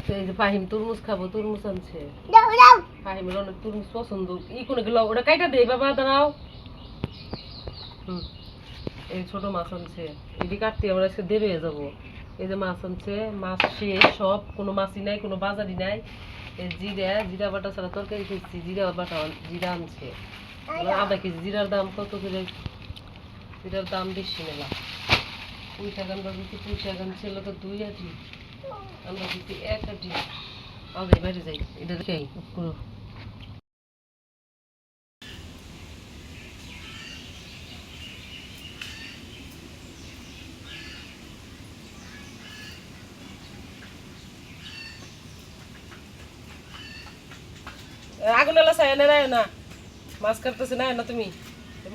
তো এই যে ফাহিম তরমুজ খাবো, তরমুজ আনছে। ফাহিমের অনেক তরমুজ পছন্দ। করে গেল ওটা কাইটা দে বাবা, দাঁড়াও। এই ছোট মাছ আনছে, এটি কাটতে আমরা আজকে দেরি হয়ে যাবো। এই যে মাছ আনছে, মাছ শেষ সব, কোনো মাছই নাই, কোনো বাজারই নাই। এই জিরা বাটা ছাড়া তরকারি খেয়েছি, জিরা আনছে 1/2 কেজি। জিরার দাম কত করে? জিরার দাম বেশি নেলা। পুঁই শাক আনবা দিচ্ছি, পুঁই শাক আনছিল তো 2 আটি, আমরা দিচ্ছি 1 আটি। আগে বাইরে যাই, এটা দেখে করো। আগুন এলা চাই না না, মাছ কাটতেছে না না তুমি?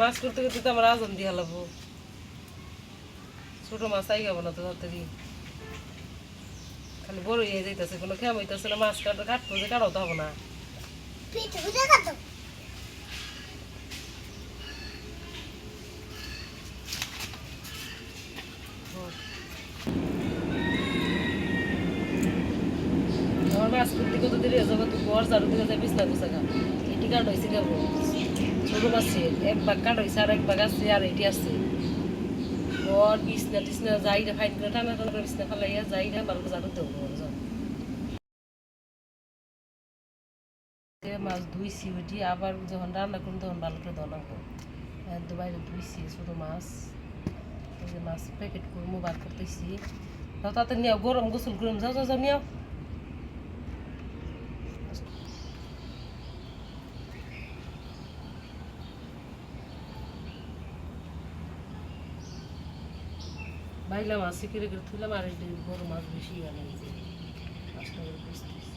মাছ করতে করতে তো আমার আজান দিয়ে হালাবো। ছোট মাছ আই খাবো না তো তাড়াতাড়ি, খালি বড় হয়ে যাইতেছে, কোনো খেম হইতেছে না। মাছ কাটবো যে কাটাও তো হবো না। আমার মাছ করতে কত দেরি হয়ে যাবো, তো ঘর ঝাড়ু দিকে যাই, বিছনা গুছা গা। এটি কাট হয়েছে খাবো, ছোট মাছে 1 ভাগ কাট হয়েছে, আর 1 ভাগ আছে, আর এটি আছে। ঘর বিছনা টিছনা যাই রে, ফাইন করে টানা টানা করে বিছনা ফেলাইয়া যাই রে, ভালো করে ঝাড়ু দেবো। মাছ ধুইছি, ওইটি আবার যখন রান্না করুন তখন ভালো করে ধোয়া লাগবো। বাইরে ধুইছি ছোটো মাছ। এই যে মাছ প্যাকেট করবো, বার করতেছি। তাও তাতে নিও, গরম গোসল গরম, যাও যাও যাও নিও। বাইলা মাছ শিখে রেখে থুলাম, আর এই বড় মাছ বেশি বানাইছি, মাছটা করে বুঝতেছি।